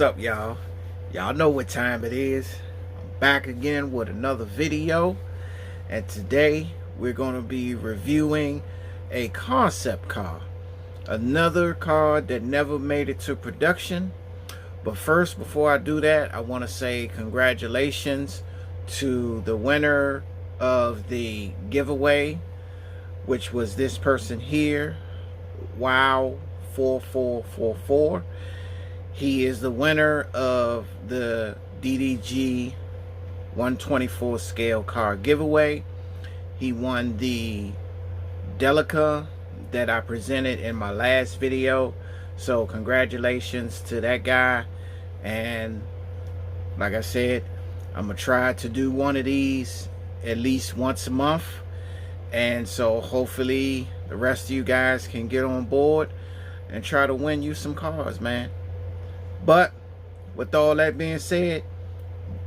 What's up, y'all? Y'all know what time it is. I'm back again with another video, and today we're going to be reviewing a concept car, another car that never made it to production. But first, before I do that, I want to say congratulations to the winner of the giveaway, which was this person here, Wow4444. He is the winner of the DDG 124 scale car giveaway. He won the Delica that I presented in my last video. So congratulations to that guy. And like I said, I'm gonna try to do one of these at least once a month. And so hopefully the rest of you guys can get on board and try to win you some cars, man. But with all that being said,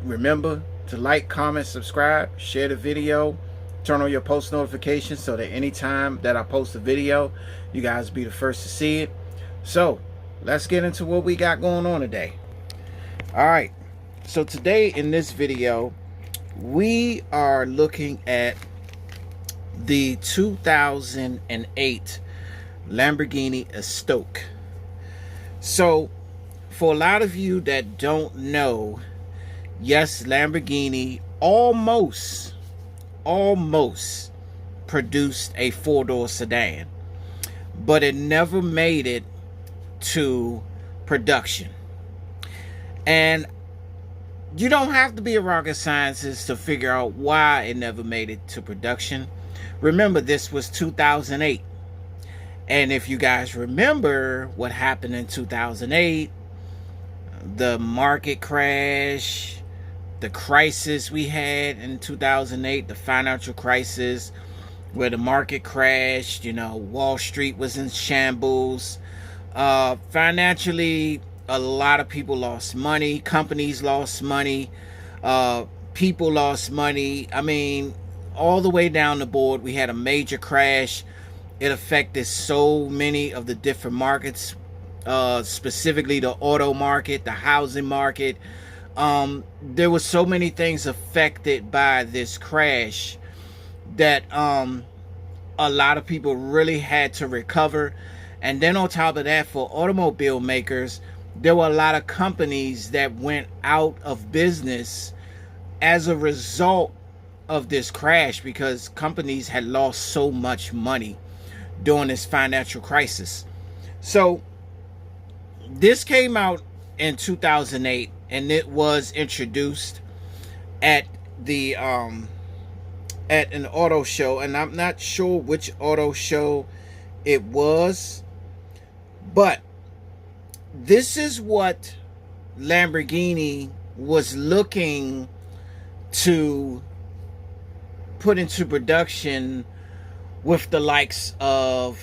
remember to like, comment, subscribe, share the video, turn on your post notifications so that anytime that I post a video, you guys be the first to see it. So let's get into what we got going on today. Alright, so today in this video, we are looking at the 2008 Lamborghini Estoque. So for a lot of you that don't know, yes, Lamborghini almost produced a four-door sedan, but it never made it to production. And you don't have to be a rocket scientist to figure out why it never made it to production. Remember, this was 2008. And if you guys remember what happened in 2008, the market crash, the crisis we had in 2008, the financial crisis where the market crashed, you know, Wall Street was in shambles. Financially, a lot of people lost money, companies lost money, people lost money. I mean, all the way down the board, we had a major crash. It affected so many of the different markets, specifically the auto market, the housing market. There were so many things affected by this crash that a lot of people really had to recover. And then on top of that, for automobile makers, there were a lot of companies that went out of business as a result of this crash because companies had lost so much money during this financial crisis. So this came out in 2008, and it was introduced at the at an auto show, and I'm not sure which auto show it was, but this is what Lamborghini was looking to put into production with the likes of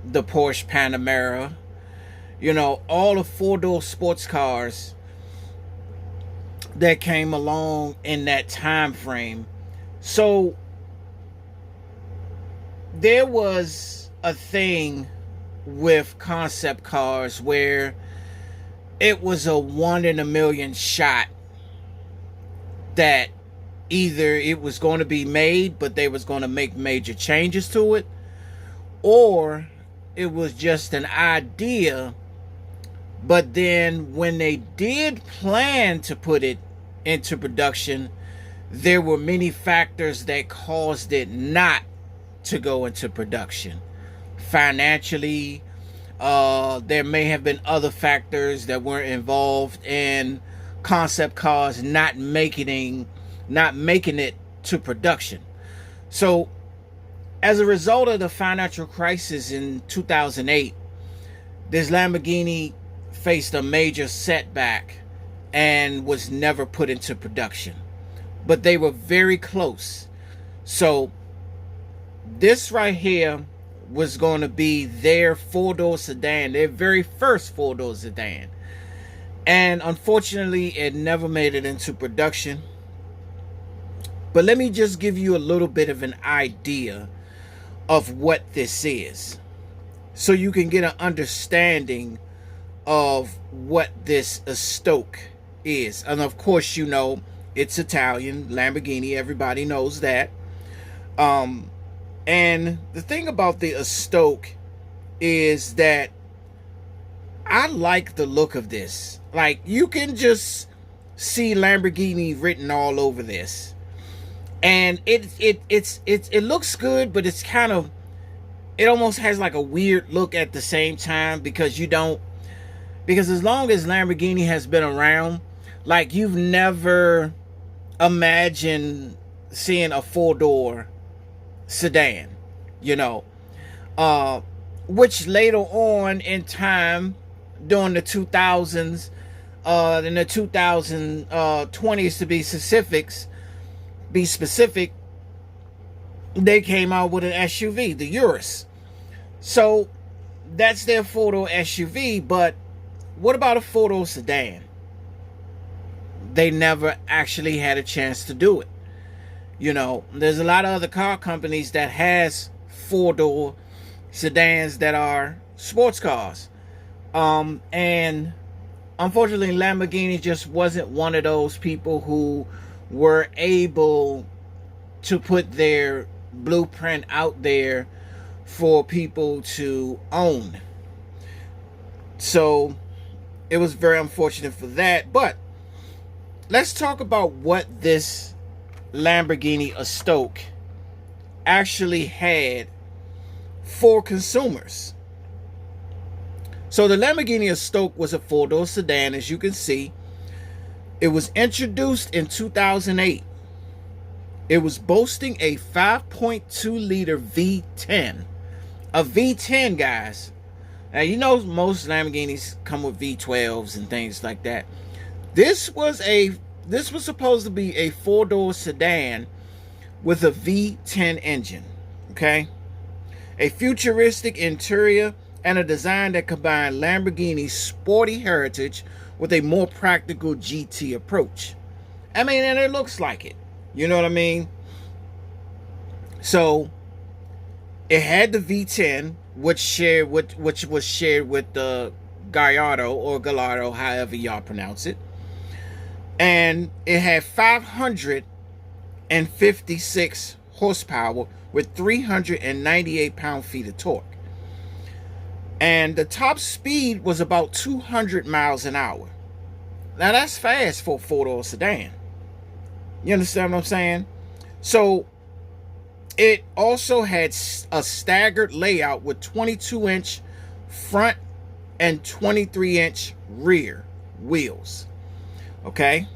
the Porsche Panamera, you know, all the four-door sports cars that came along in that time frame. So there was a thing with concept cars where it was a 1 in a million shot that either it was going to be made, but they was going to make major changes to it, or it was just an idea, but then when they did plan to put it into production, there were many factors that caused it not to go into production. Financially, there may have been other factors that were involved in concept cars not making it to production. So as a result of the financial crisis in 2008, this Lamborghini faced a major setback and was never put into production, but they were very close. So this right here was going to be their four-door sedan, their very first four-door sedan, and unfortunately it never made it into production. But let me just give you a little bit of an idea of what this is, so you can get an understanding of what this Estoque is. And of course, you know, it's Italian, Lamborghini, everybody knows that. And the thing about the Estoque is that I like the look of this. Like, you can just see Lamborghini written all over this. And it looks good, but it's kind of, it almost has like a weird look at the same time, because because as long as Lamborghini has been around, like, you've never imagined seeing a four-door sedan, you know, which later on in time, during the 2000s, in the 2020s to be specific, they came out with an SUV, the Urus. So that's their four-door SUV, but what about a four-door sedan? They never actually had a chance to do it. You know, there's a lot of other car companies that has four-door sedans that are sports cars. And unfortunately, Lamborghini just wasn't one of those people who were able to put their blueprint out there for people to own. So it was very unfortunate for that. But let's talk about what this Lamborghini Estoque actually had for consumers. So the Lamborghini Estoque was a four-door sedan, as you can see. It was introduced in 2008. It was boasting a 5.2-liter V10. A V10, guys. Now, you know, most Lamborghinis come with V12s and things like that. This was supposed to be a four-door sedan with a V10 engine, okay? A futuristic interior and a design that combined Lamborghini's sporty heritage with a more practical GT approach. I mean, and it looks like it. You know what I mean? So it had the V10, which was shared with the Gallardo or Gallardo, however y'all pronounce it. And it had 556 horsepower with 398 pound-feet of torque. And the top speed was about 200 miles an hour. Now, that's fast for a four-door sedan. You understand what I'm saying? So it also had a staggered layout with 22-inch front and 23-inch rear wheels. Okay?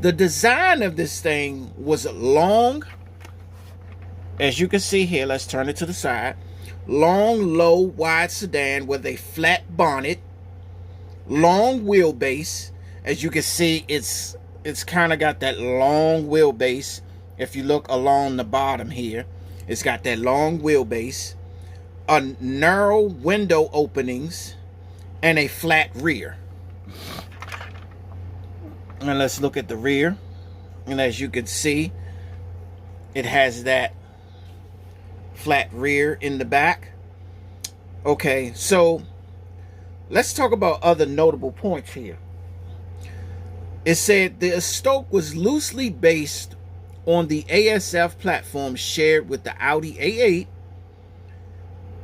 The design of this thing was long. As you can see here, let's turn it to the side. Long, low, wide sedan with a flat bonnet. Long wheelbase. As you can see, it's kind of got that long wheelbase. If you look along the bottom here, it's got that long wheelbase, a narrow window openings, and a flat rear. And let's look at the rear. And as you can see, it has that flat rear in the back. Okay, so let's talk about other notable points here. It said the Estoque was loosely based on the ASF platform shared with the Audi A8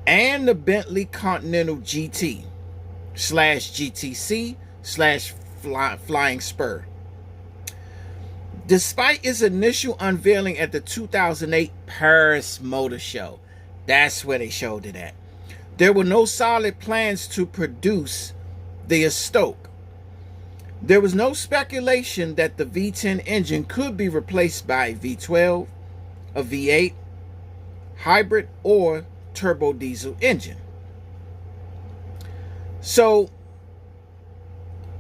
and the Bentley Continental GT / GTC / Flying Spur. Despite its initial unveiling at the 2008 Paris Motor Show, that's where they showed it at, there were no solid plans to produce the Estoque. There was no speculation that the V10 engine could be replaced by a V12, a V8, hybrid, or turbo diesel engine. So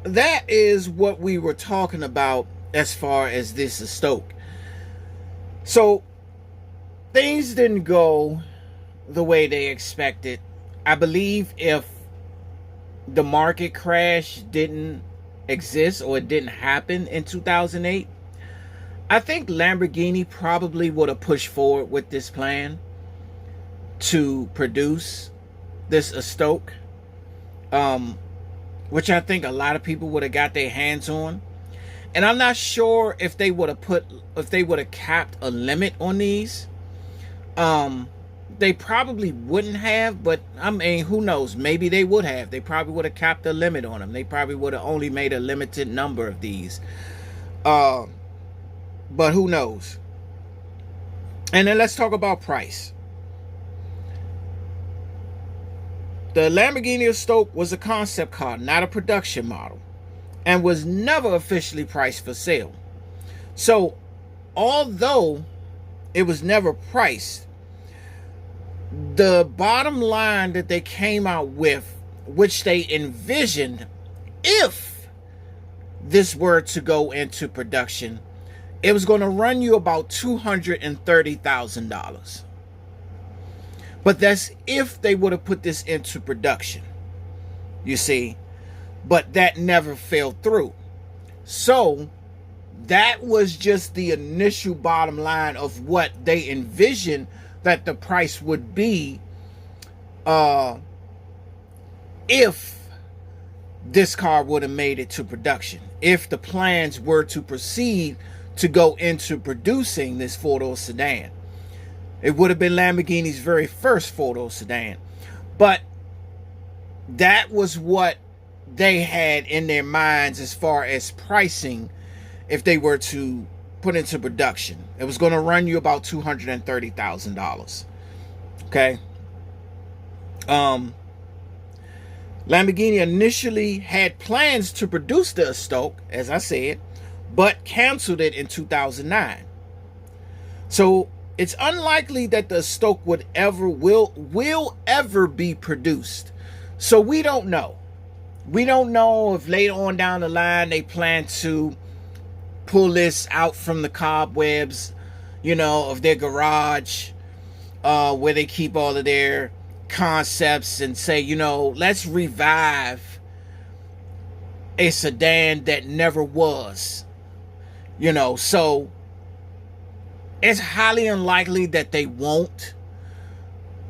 that is what we were talking about as far as this Estoque. So things didn't go the way they expected. I believe if the market crash didn't exist or it didn't happen in 2008, I think Lamborghini probably would have pushed forward with this plan to produce this Estoque. um, which I think a lot of people would have got their hands on. And I'm not sure if they would have capped a limit on these. They probably wouldn't have, but I mean, who knows? Maybe they would have. They probably would have capped a limit on them. They probably would have only made a limited number of these. But who knows? And then let's talk about price. The Lamborghini Estoque was a concept car, not a production model, and was never officially priced for sale. So, although it was never priced, the bottom line that they came out with, which they envisioned if this were to go into production, it was going to run you about $230,000. But that's if they would have put this into production, you see. But that never fell through. So that was just the initial bottom line of what they envisioned that the price would be if this car would have made it to production. If the plans were to proceed to go into producing this four-door sedan. It would have been Lamborghini's very first four-door sedan. But that was what they had in their minds as far as pricing if they were to put into production. It was going to run you about $230,000. Okay. Lamborghini initially had plans to produce the Estoque, as I said, but canceled it in 2009. So it's unlikely that the Estoque will ever be produced. So we don't know. We don't know if later on down the line they plan to pull this out from the cobwebs, of their garage, where they keep all of their concepts, and say, let's revive a sedan that never was. So it's highly unlikely that they won't.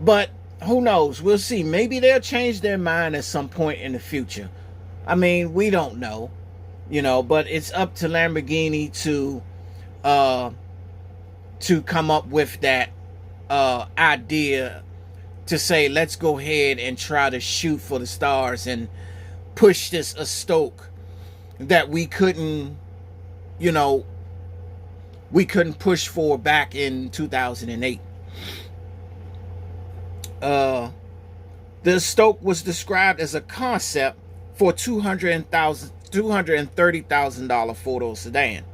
But who knows? We'll see. Maybe they'll change their mind at some point in the future. I mean, we don't know. But it's up to Lamborghini to come up with that idea to say, let's go ahead and try to shoot for the stars and push this Estoque that we couldn't push for back in 2008. The Estoque was described as a concept for $230,000 four-door sedan.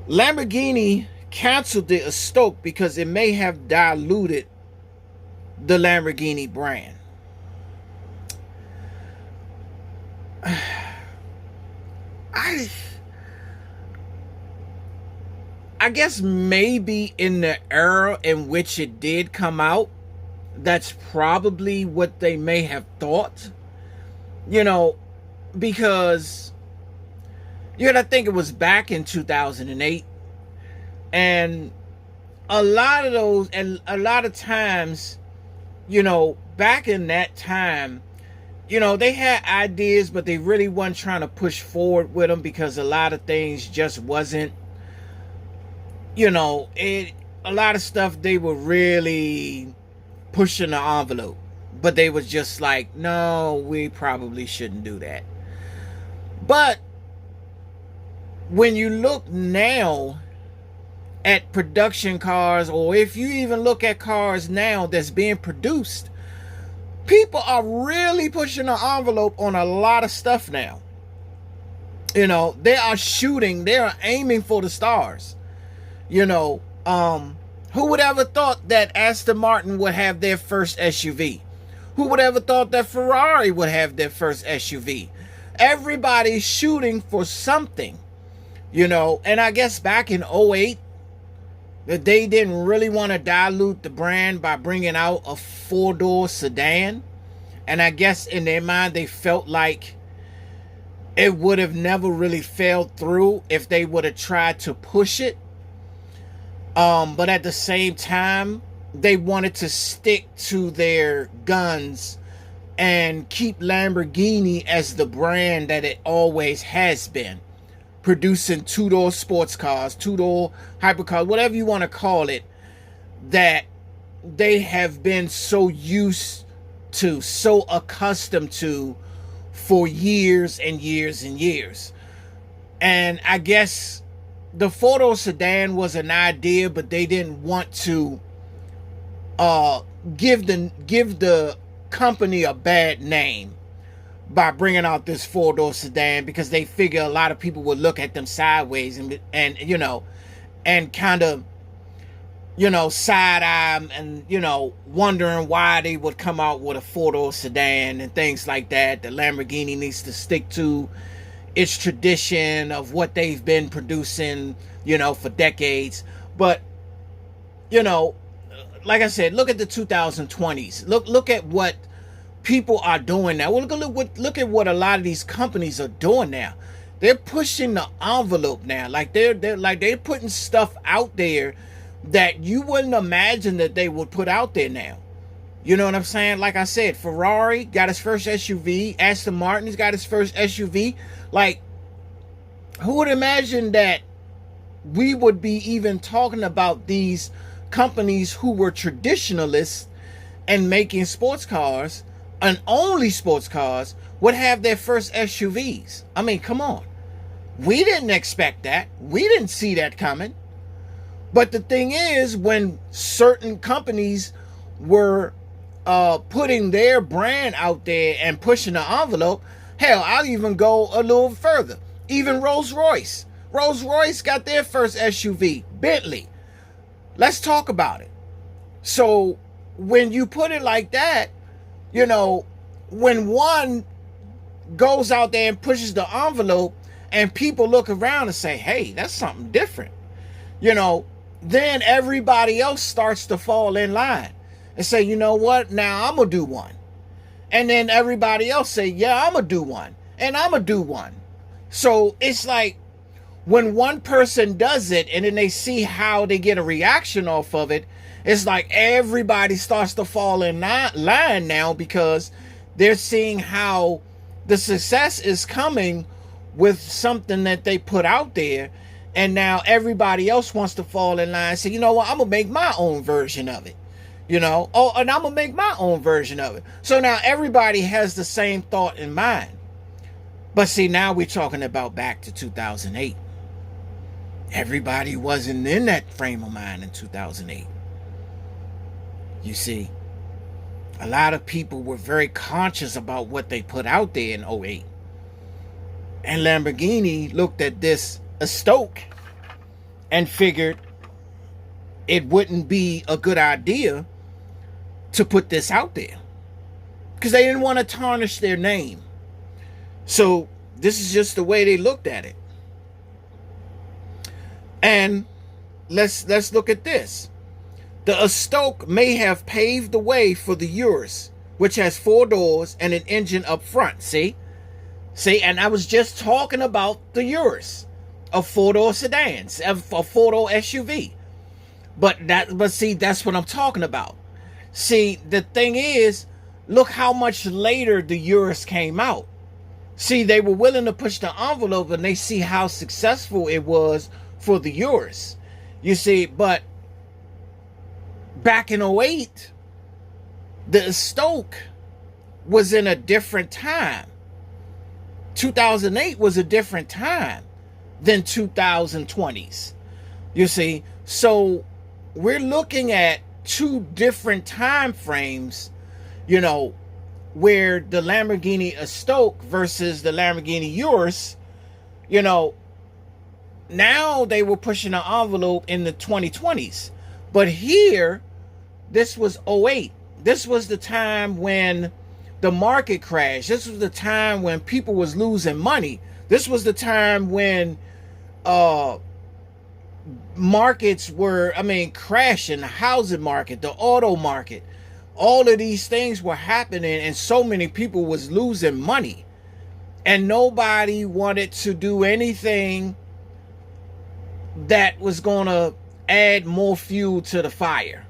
Lamborghini canceled the Estoque because it may have diluted the Lamborghini brand. I guess maybe in the era in which it did come out, that's probably what they may have thought. Because I think it was back in 2008, and a lot of times, back in that time, they had ideas, but they really weren't trying to push forward with them because a lot of things just wasn't, a lot of stuff they were really pushing the envelope, but they was just like, no, we probably shouldn't do that. But when you look now at production cars, or if you even look at cars now that's being produced, people are really pushing the envelope on a lot of stuff now. They are aiming for the stars. Who would ever thought that Aston Martin would have their first SUV? Who would ever thought that Ferrari would have their first SUV? Everybody's shooting for something, and I guess back in 2008, that they didn't really want to dilute the brand by bringing out a four-door sedan. And I guess in their mind, they felt like it would have never really fell through if they would have tried to push it. But at the same time, they wanted to stick to their guns and keep Lamborghini as the brand that it always has been, producing two-door sports cars, two-door hypercars, whatever you want to call it, that they have been so used to, so accustomed to for years and years and years. And I guess the four-door sedan was an idea, but they didn't want to give the company a bad name by bringing out this four-door sedan, because they figure a lot of people would look at them sideways and you know, and kind of, you know, side eye and, you know, wondering why they would come out with a four-door sedan and things like that. The Lamborghini needs to stick to its tradition of what they've been producing, you know, for decades. But, you know, like I said, look at the 2020s. Look at what people are doing now. Well, look at what a lot of these companies are doing now. They're pushing the envelope now. Like they're putting stuff out there that you wouldn't imagine that they would put out there now. You know what I'm saying? Like I said, Ferrari got its first SUV. Aston Martin's got its first SUV. Like, who would imagine that we would be even talking about these companies who were traditionalists and making sports cars, and only sports cars, would have their first SUVs? I mean, come on. We didn't expect that. We didn't see that coming. But the thing is, when certain companies were putting their brand out there and pushing the envelope, hell, I'll even go a little further. Even Rolls-Royce. Rolls-Royce got their first SUV. Bentley. Let's talk about it. So when you put it like that, you know, when one goes out there and pushes the envelope and people look around and say, hey, that's something different, you know, then everybody else starts to fall in line and say, you know what, now I'm going to do one. And then everybody else say, yeah, I'm going to do one. And I'm going to do one. So it's like when one person does it and then they see how they get a reaction off of it, it's like everybody starts to fall in line now, because they're seeing how the success is coming with something that they put out there. And now everybody else wants to fall in line and say, you know what, I'm going to make my own version of it. You know, oh, and I'm going to make my own version of it. So now everybody has the same thought in mind. But see, now we're talking about back to 2008. Everybody wasn't in that frame of mind in 2008. You see, a lot of people were very conscious about what they put out there in '08. And Lamborghini looked at this Estoque and figured it wouldn't be a good idea to put this out there, because they didn't want to tarnish their name. So this is just the way they looked at it. And let's look at this. The Estoque may have paved the way for the Urus, which has 4 doors and an engine up front. See, and I was just talking about the Urus, a 4-door sedan, a 4-door SUV. But see, that's what I'm talking about. See, the thing is, look how much later the Urus came out. See, they were willing to push the envelope, and they see how successful it was for the Urus. You see, but back in '08, the Estoque was in a different time. 2008 was a different time than 2020s. You see, so we're looking at 2 different time frames, you know, where the Lamborghini Estoque versus the Lamborghini Urus, you know, now they were pushing the envelope in the 2020s. But here, this was '08. This was the time when the market crashed. This was the time when people was losing money. This was the time when markets were, crashing. The housing market, the auto market, all of these things were happening, and so many people was losing money, and nobody wanted to do anything that was going to add more fuel to the fire.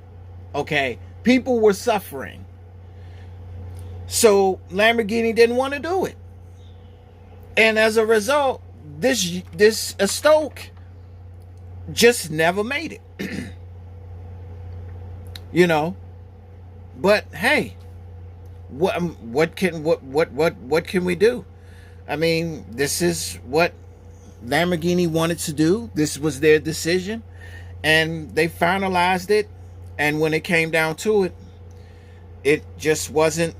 Okay, people were suffering. So Lamborghini didn't want to do it. And as a result, this Estoque just never made it. You know, but hey, what can we do? I mean, this is what Lamborghini wanted to do. This was their decision, and they finalized it. And when it came down to it, it just wasn't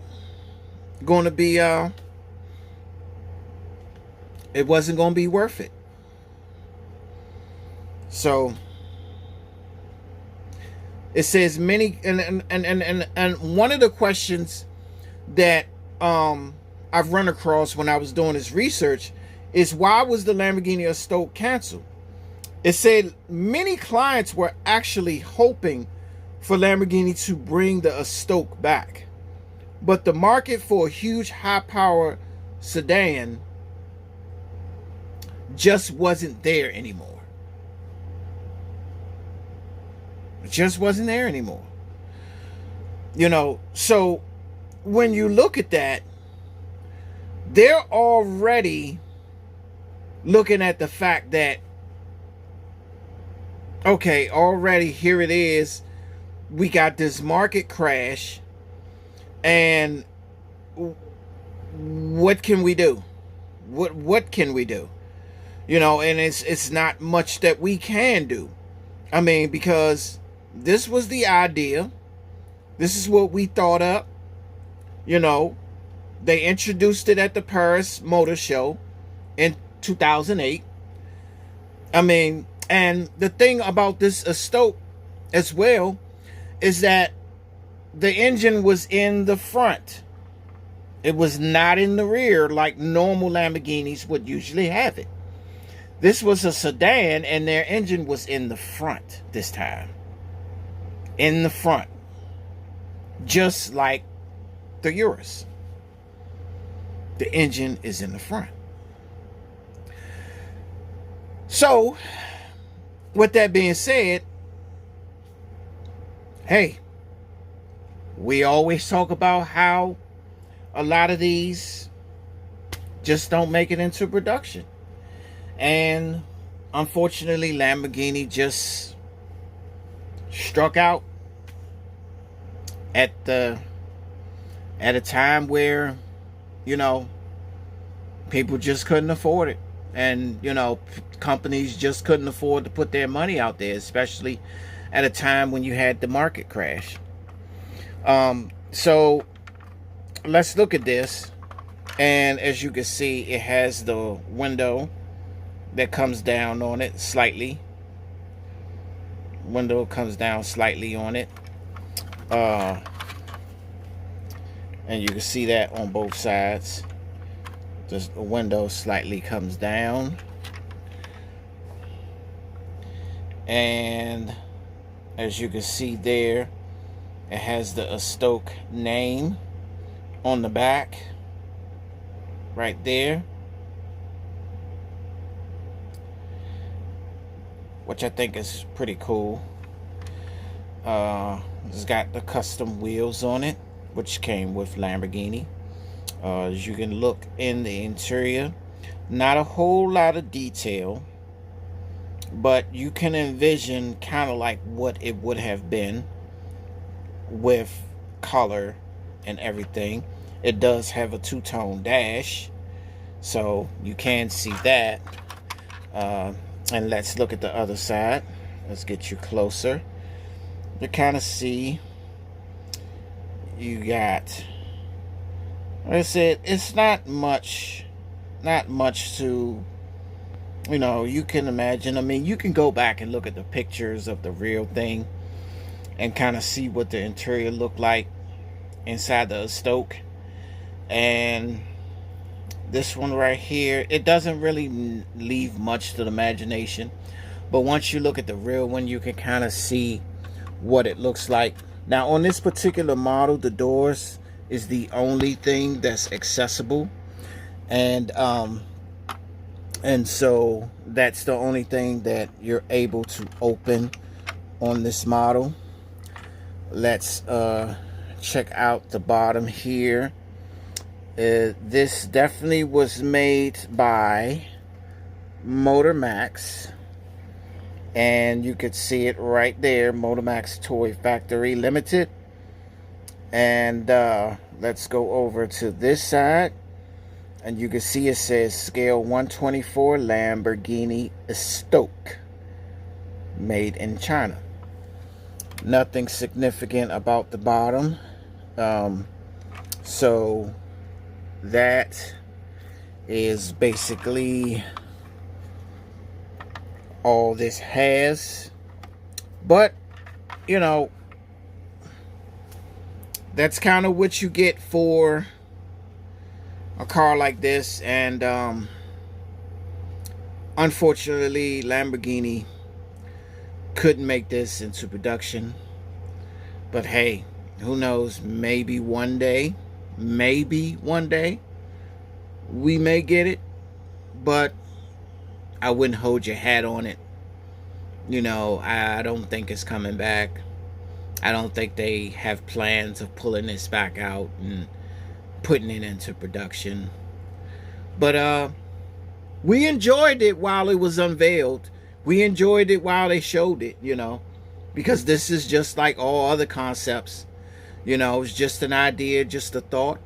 going to be it wasn't going to be worth it. So it says many, and one of the questions that I've run across when I was doing this research is, why was the Lamborghini Estoque canceled? It said many clients were actually hoping for Lamborghini to bring the Estoque back, but the market for a huge high-power sedan just wasn't there anymore. It just wasn't there anymore. You know, so when you look at that, they're already looking at the fact that, okay, already here it is. We got this market crash, and what can we do? What can we do? You know, and it's not much that we can do. I mean, because this was the idea. This is what we thought up. You know, they introduced it at the Paris Motor Show in 2008. I mean, and the thing about this Estoque as well is that the engine was in the front. It was not in the rear like normal Lamborghinis would usually have it. This was a sedan, and their engine was in the front this time. In the front. Just like the Urus. The engine is in the front. So, with that being said, hey, we always talk about how a lot of these just don't make it into production. And unfortunately, Lamborghini just struck out at a time where, you know, people just couldn't afford it. And, you know, companies just couldn't afford to put their money out there, especially at a time when you had the market crash. So let's look at this. And as you can see, it has the window that comes down on it slightly. Window comes down slightly on it. And you can see that on both sides. Just the window slightly comes down. And as you can see there, it has the Estoque name on the back. Right there. Which I think is pretty cool. It's got the custom wheels on it, which came with Lamborghini. As you can look in the interior, not a whole lot of detail, but you can envision kind of like what it would have been with color and everything. It does have a two-tone dash, so you can see that. And let's look at the other side. Let's get you closer to kind of see. You got, like I said, it's not much to, you know, you can imagine. I mean, you can go back and look at the pictures of the real thing and kind of see what the interior looked like inside the Estoque. And this one right here, it doesn't really leave much to the imagination, but once you look at the real one, you can kind of see what it looks like. Now on this particular model, the doors is the only thing that's accessible, and so that's the only thing that you're able to open on this model. Let's check out the bottom here. This definitely was made by Motor Max, and you could see it right there, Motor Max Toy Factory Limited. And let's go over to this side, and you can see it says scale 124 Lamborghini Estoque, made in China. Nothing significant about the bottom. So that is basically all this has. But you know, that's kind of what you get for a car like this. And unfortunately, Lamborghini couldn't make this into production. But hey, who knows? Maybe one day we may get it. But I wouldn't hold your hat on it. You know, I don't think it's coming back. I don't think they have plans of pulling this back out and putting it into production. But we enjoyed it while it was unveiled. We enjoyed it while they showed it, you know, because this is just like all other concepts. You know, it's just an idea, just a thought.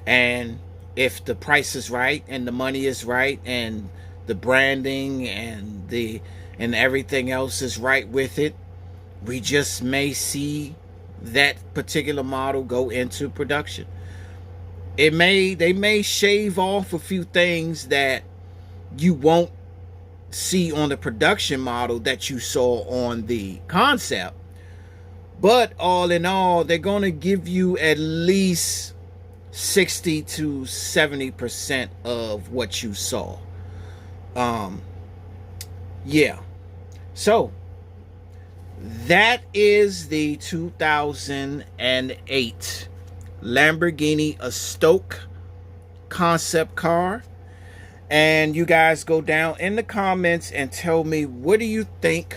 And if the price is right and the money is right and the branding and everything else is right with it, we just may see that particular model go into production. They may shave off a few things that you won't see on the production model that you saw on the concept. But all in all, they're going to give you at least 60 to 70% of what you saw. Yeah. So that is the 2008 Lamborghini Estoque concept car. And you guys go down in the comments and tell me, what do you think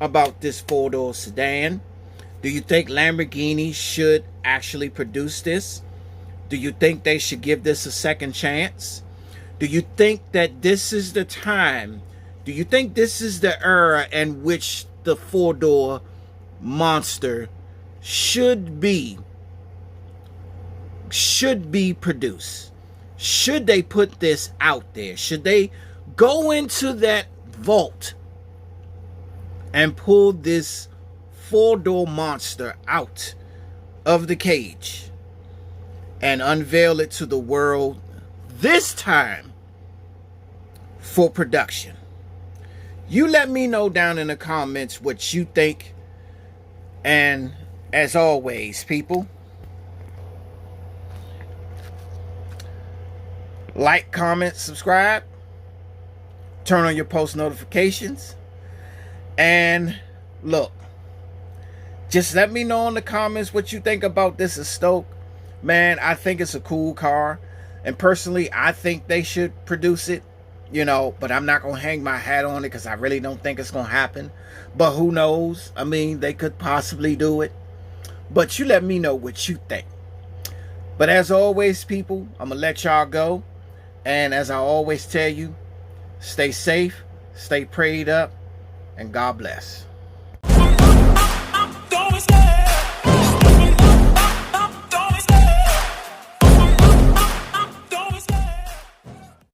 about this four-door sedan? Do you think Lamborghini should actually produce this? Do you think they should give this a second chance? Do you think that this is the time? Do you think this is the era in which the four-door monster should be produced? Should they put this out there? Should they go into that vault and pull this four-door monster out of the cage and unveil it to the world, this time for production? You let me know down in the comments what you think. And as always, people, like, comment, subscribe, turn on your post notifications, and look, just let me know in the comments what you think about this Estoque. Man, I think it's a cool car, and personally, I think they should produce it, you know, but I'm not going to hang my hat on it because I really don't think it's going to happen. But who knows? I mean, they could possibly do it. But you let me know what you think. But as always, people, I'm going to let y'all go. And as I always tell you, stay safe, stay prayed up, and God bless.